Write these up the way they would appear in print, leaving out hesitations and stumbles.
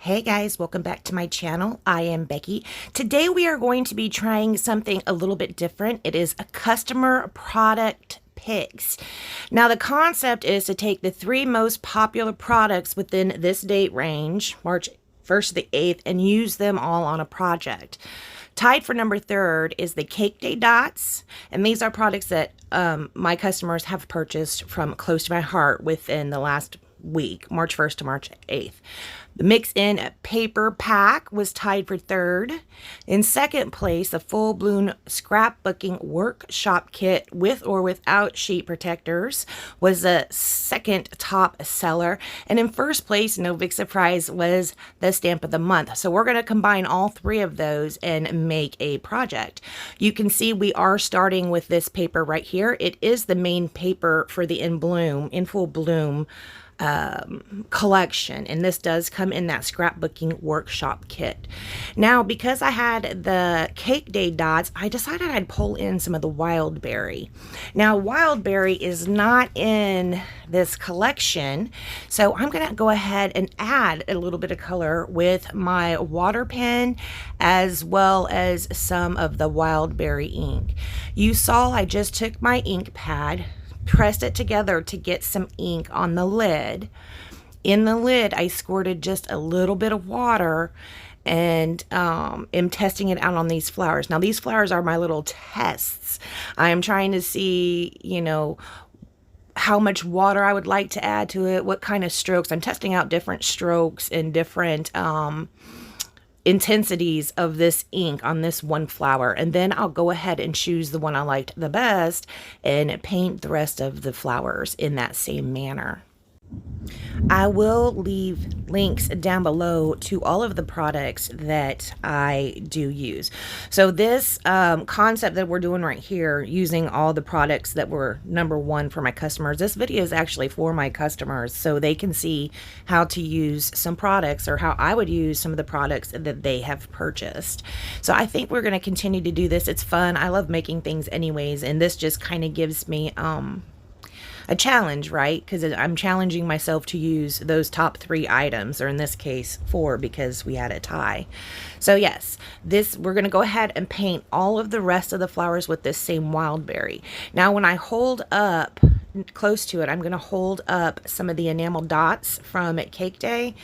Hey guys, welcome back to my channel. I am Becky. Today we are going to be trying something a little bit different. It is a customer product picks. Now the concept is to take the three most popular products within this date range, March 1st to the 8th, and use them all on a project. Tied for number 3rd is the Cake Day dots, and these are products that my customers have purchased from close to my heart within the last week, March 1st to March 8th. The mix-in paper pack was tied for 3rd. In 2nd place, the full bloom scrapbooking workshop kit with or without sheet protectors was the 2nd top seller. And in 1st place, no big surprise, was the stamp of the month. So we're going to combine all three of those and make a project. You can see we are starting with this paper right here. It is the main paper for the In Full Bloom collection, and this does come in that scrapbooking workshop kit. Now, because I had the Cake Day dots, I decided I'd pull in some of the Wildberry. Now, Wildberry is not in this collection, so I'm gonna go ahead and add a little bit of color with my water pen as well as some of the Wildberry ink. You saw I just took my ink pad, pressed it together to get some ink on the lid. In the lid, I squirted just a little bit of water and am testing it out on these flowers. Now, these flowers are my little tests. I am trying to see, how much water I would like to add to it, what kind of strokes. I'm testing out different strokes and different intensities of this ink on this one flower, and then I'll go ahead and choose the one I liked the best and paint the rest of the flowers in that same manner. I will leave links down below to all of the products that I do use. So this concept that we're doing right here, using all the products that were number 1 for my customers, this video is actually for my customers so they can see how to use some products, or how I would use some of the products that they have purchased. So I think we're going to continue to do this. It's fun. I love making things anyways, and this just kind of gives me a challenge, right? Because I'm challenging myself to use those top 3 items, or in this case 4, because we had a tie. So yes, we're going to go ahead and paint all of the rest of the flowers with this same Wildberry. Now when I hold up close to it, I'm going to hold up some of the enamel dots from Cake Day.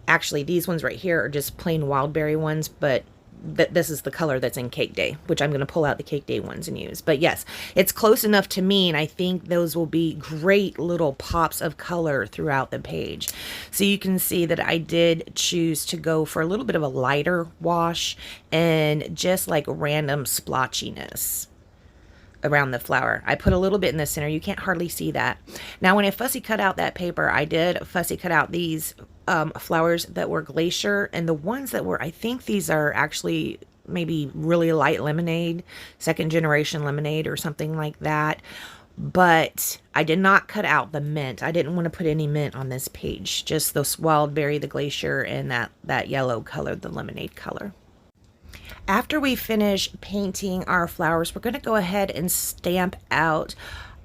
Actually, these ones right here are just plain Wildberry ones, but this is the color that's in Cake Day, which I'm going to pull out the Cake Day ones and use. But yes, it's close enough to me, and I think those will be great little pops of color throughout the page. So you can see that I did choose to go for a little bit of a lighter wash and just like random splotchiness around the flower. I put a little bit in the center. You can't hardly see that. Now, when I fussy cut out that paper, I did fussy cut out these flowers that were glacier, and the ones that were, I think these are actually maybe really light lemonade, 2nd generation lemonade or something like that. But I did not cut out the mint. I didn't want to put any mint on this page, just those Wildberry, the glacier, and that yellow color, the lemonade color. After we finish painting our flowers, we're going to go ahead and stamp out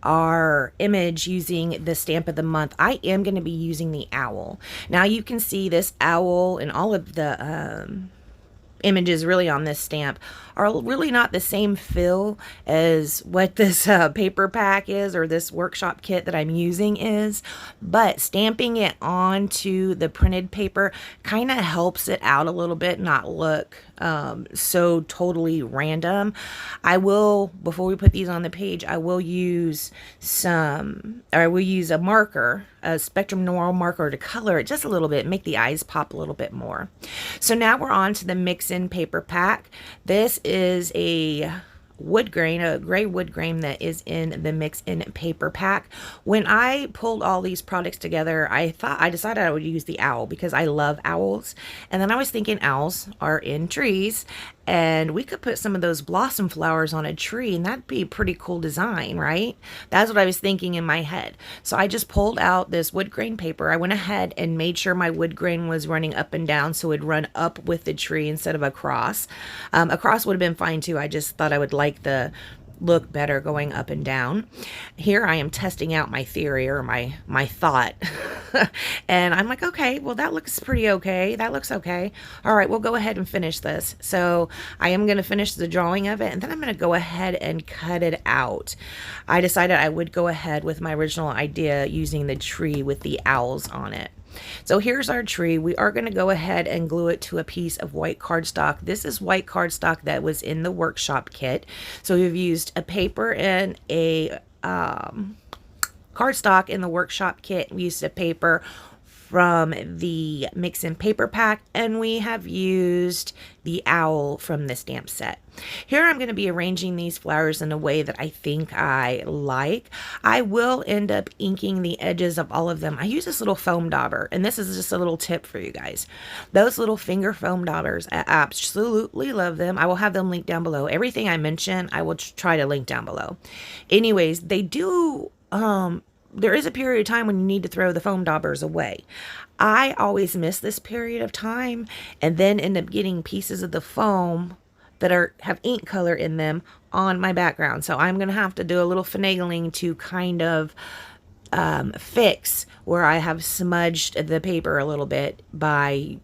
our image using the stamp of the month. I am going to be using the owl. Now you can see this owl and all of the images really on this stamp are really not the same feel as what this paper pack is, or this workshop kit that I'm using is, but stamping it onto the printed paper kind of helps it out a little bit, not look so totally random. I will, before we put these on the page, I will use a marker, a Spectrum Noir marker, to color it just a little bit, make the eyes pop a little bit more. So now we're on to the mix-in paper pack. This is a wood grain, a gray wood grain that is in the mix-in paper pack. When I pulled all these products together, I decided I would use the owl because I love owls. And then I was thinking owls are in trees, and we could put some of those blossom flowers on a tree, and that'd be a pretty cool design, right? That's what I was thinking in my head. So I just pulled out this wood grain paper. I went ahead and made sure my wood grain was running up and down, so it'd run up with the tree instead of across. Across would have been fine too. I just thought I would like the look better going up and down. Here I am testing out my theory, or my thought. And I'm like, okay, well, that looks pretty okay. That looks okay. All right, we'll go ahead and finish this. So I am going to finish the drawing of it, and then I'm going to go ahead and cut it out. I decided I would go ahead with my original idea using the tree with the owls on it. So here's our tree. We are going to go ahead and glue it to a piece of white cardstock. This is white cardstock that was in the workshop kit. So we've used a paper and a cardstock in the workshop kit. We used a paper from the Mix and Paper pack, and we have used the owl from the stamp set. Here I'm going to be arranging these flowers in a way that I think I like. I will end up inking the edges of all of them. I use this little foam dauber, and this is just a little tip for you guys. Those little finger foam daubers, I absolutely love them. I will have them linked down below. Everything I mention, I will try to link down below. Anyways, they do... there is a period of time when you need to throw the foam daubers away. I always miss this period of time and then end up getting pieces of the foam that have ink color in them on my background. So I'm going to have to do a little finagling to kind of fix where I have smudged the paper a little bit by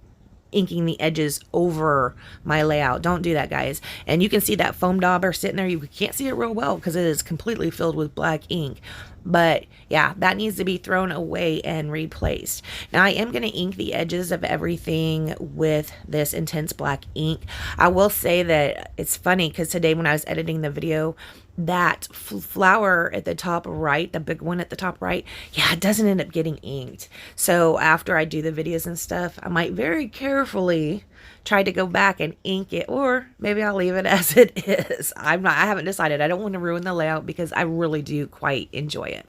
inking the edges over my layout. Don't do that, guys. And you can see that foam dauber sitting there. You can't see it real well because it is completely filled with black ink. But yeah, that needs to be thrown away and replaced. Now I am going to ink the edges of everything with this intense black ink. I will say that it's funny because today when I was editing the video, that flower at the top right, the big one at the top right, yeah, it doesn't end up getting inked. So after I do the videos and stuff, I might very carefully try to go back and ink it, or maybe I'll leave it as it is. I haven't decided. I don't want to ruin the layout because I really do quite enjoy it.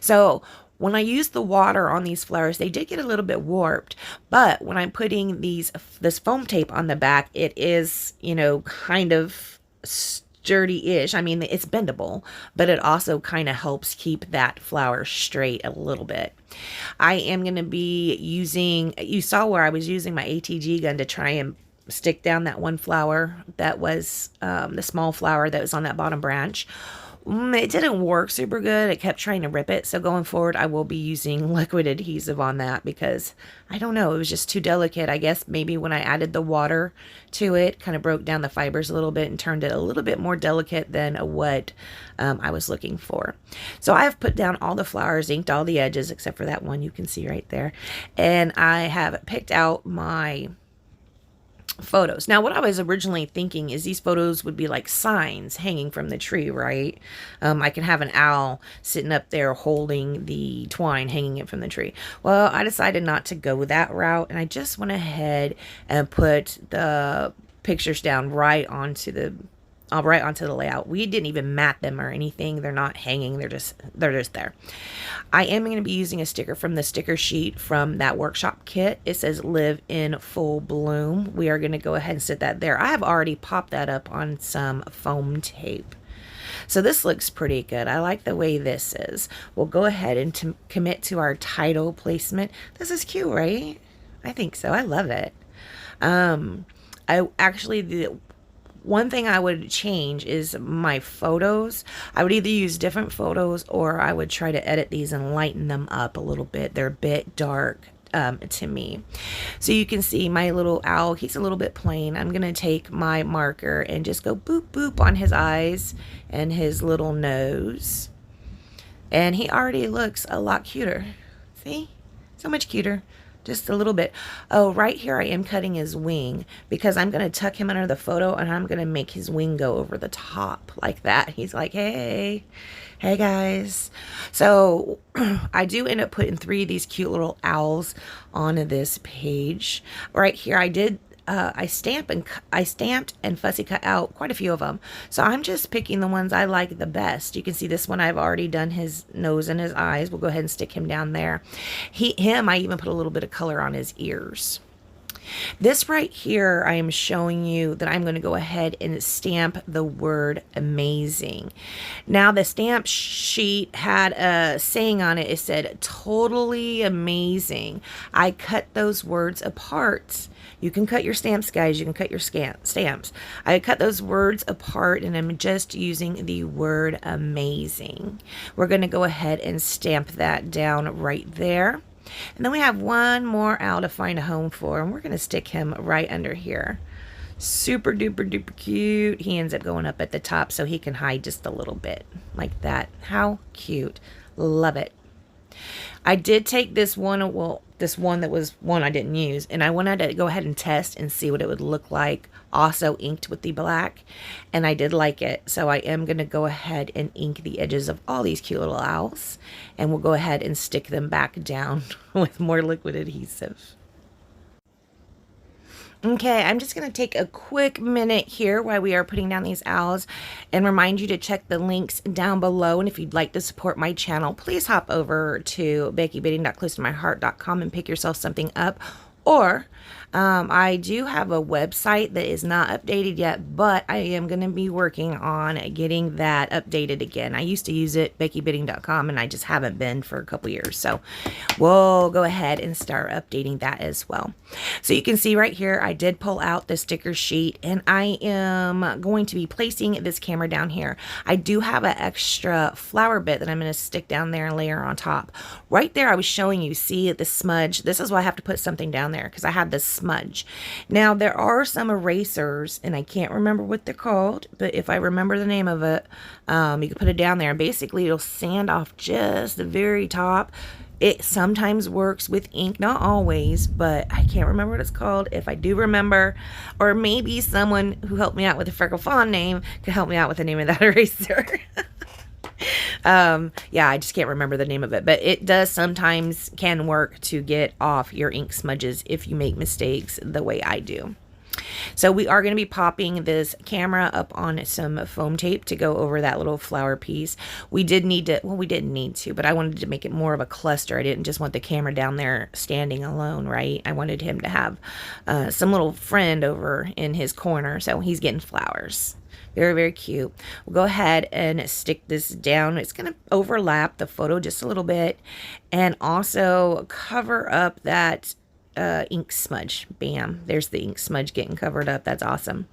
So when I use the water on these flowers, they did get a little bit warped, but when I'm putting this foam tape on the back, it is, you know, kind of sturdy-ish. I mean, it's bendable, but it also kind of helps keep that flower straight a little bit. I am going to be using, you saw where I was using my ATG gun to try and stick down that one flower that was the small flower that was on that bottom branch. It didn't work super good. It kept trying to rip it. So going forward, I will be using liquid adhesive on that because I don't know, it was just too delicate. I guess maybe when I added the water to it, kind of broke down the fibers a little bit and turned it a little bit more delicate than what I was looking for. So I have put down all the flowers, inked all the edges except for that one you can see right there. And I have picked out my photos. Now, what I was originally thinking is these photos would be like signs hanging from the tree, right? I can have an owl sitting up there holding the twine, hanging it from the tree. Well, I decided not to go that route, and I just went ahead and put the pictures down right onto the layout. We didn't even mat them or anything. They're not hanging. They're just there. I am going to be using a sticker from the sticker sheet from that workshop kit. It says live in full bloom. We are going to go ahead and sit that there. I have already popped that up on some foam tape. So this looks pretty good. I like the way this is. We'll go ahead and commit to our title placement. This is cute, right? I think so. I love it. One thing I would change is my photos. I would either use different photos or I would try to edit these and lighten them up a little bit. They're a bit dark to me. So you can see my little owl, he's a little bit plain. I'm going to take my marker and just go boop boop on his eyes and his little nose. And he already looks a lot cuter. See? So much cuter. Just a little bit. Oh, right here I am cutting his wing because I'm going to tuck him under the photo and I'm going to make his wing go over the top like that. He's like, hey guys. So I do end up putting 3 of these cute little owls on this page. Right here I did I stamped and fussy cut out quite a few of them. So I'm just picking the ones I like the best. You can see this one I've already done his nose and his eyes. We'll go ahead and stick him down there. I even put a little bit of color on his ears. This right here, I am showing you that I'm going to go ahead and stamp the word amazing. Now, the stamp sheet had a saying on it. It said, totally amazing. I cut those words apart. You can cut your stamps, guys. You can cut your stamps. I cut those words apart, and I'm just using the word amazing. We're going to go ahead and stamp that down right there. And then we have one more owl to find a home for, and we're going to stick him right under here. Super duper duper cute. He ends up going up at the top so he can hide just a little bit like that. How cute. Love it. I did take this one, well, this one that was one I didn't use, and I wanted to go ahead and test and see what it would look like, also inked with the black, and I did like it. So I am going to go ahead and ink the edges of all these cute little owls, and we'll go ahead and stick them back down with more liquid adhesive. Okay, I'm just going to take a quick minute here while we are putting down these owls and remind you to check the links down below. And if you'd like to support my channel, please hop over to BeckyBidding.closetomyheart.com and pick yourself something up. Or I do have a website that is not updated yet, but I am going to be working on getting that updated again. I used to use it, BeckyBidding.com, and I just haven't been for a couple years. So we'll go ahead and start updating that as well. So you can see right here, I did pull out the sticker sheet, and I am going to be placing this camera down here. I do have an extra flower bit that I'm going to stick down there and layer on top. Right there, I was showing you, see the smudge? This is why I have to put something down there, because I had this smudge. Now, there are some erasers, and I can't remember what they're called, but if I remember the name of it, you can put it down there, and basically it'll sand off just the very top. It sometimes works with ink, not always, but I can't remember what it's called. If I do remember, or maybe someone who helped me out with the Freckle Fawn name could help me out with the name of that eraser. Yeah, I just can't remember the name of it, but it does sometimes can work to get off your ink smudges if you make mistakes the way I do. So we are going to be popping this camera up on some foam tape to go over that little flower piece. We did need to, well, we didn't need to, but I wanted to make it more of a cluster. I didn't just want the camera down there standing alone, right? I wanted him to have some little friend over in his corner, so he's getting flowers. Very, very cute. We'll go ahead and stick this down. It's going to overlap the photo just a little bit and also cover up that ink smudge. Bam. There's the ink smudge getting covered up. That's awesome.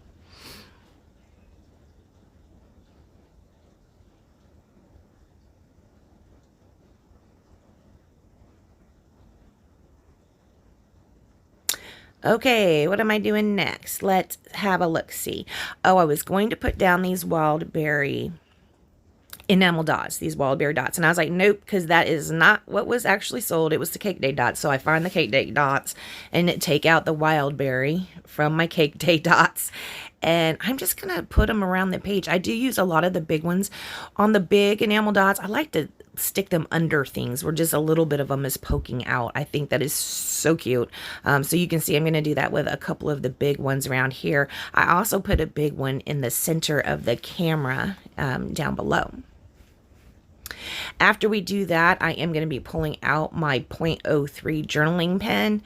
Okay, what am I doing next? Let's have a look-see. Oh, I was going to put down these wild berry enamel dots, these wild berry dots. And I was like, nope, because that is not what was actually sold. It was the cake day dots. So I find the cake day dots and take out the wild berry from my cake day dots. And I'm just going to put them around the page. I do use a lot of the big ones. On the big enamel dots, I like to stick them under things where just a little bit of them is poking out. I think that is so cute. So you can see I'm going to do that with a couple of the big ones around here. I also put a big one in the center of the camera down below. After we do that, I am going to be pulling out my .03 journaling pen,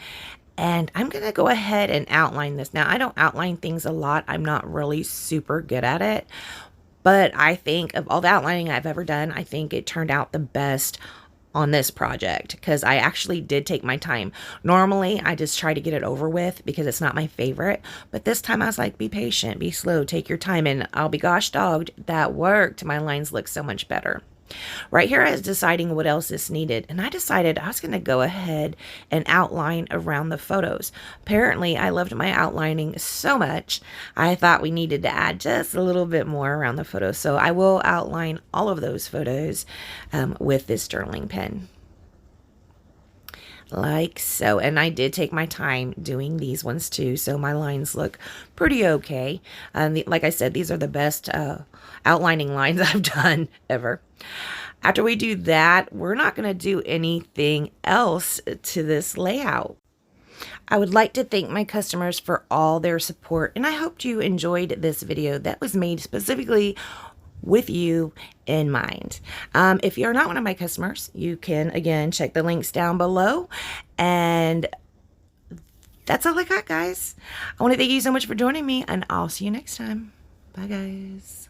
and I'm going to go ahead and outline this. Now, I don't outline things a lot. I'm not really super good at it, but I think of all the outlining I've ever done, I think it turned out the best on this project because I actually did take my time. Normally, I just try to get it over with because it's not my favorite, but this time I was like, be patient, be slow, take your time, and I'll be gosh dogged, that worked. My lines look so much better. Right here I was deciding what else is needed, and I decided I was going to go ahead and outline around the photos. Apparently, I loved my outlining so much, I thought we needed to add just a little bit more around the photos. So I will outline all of those photos with this journaling pen. Like so. And I did take my time doing these ones too, so my lines look pretty okay. Like I said, these are the best outlining lines I've done ever. After we do that, we're not going to do anything else to this layout. I would like to thank my customers for all their support, and I hope you enjoyed this video that was made specifically with you in mind. If you're not one of my customers, you can again check the links down below, and that's all I got, guys. I want to thank you so much for joining me, and I'll see you next time. Bye, guys.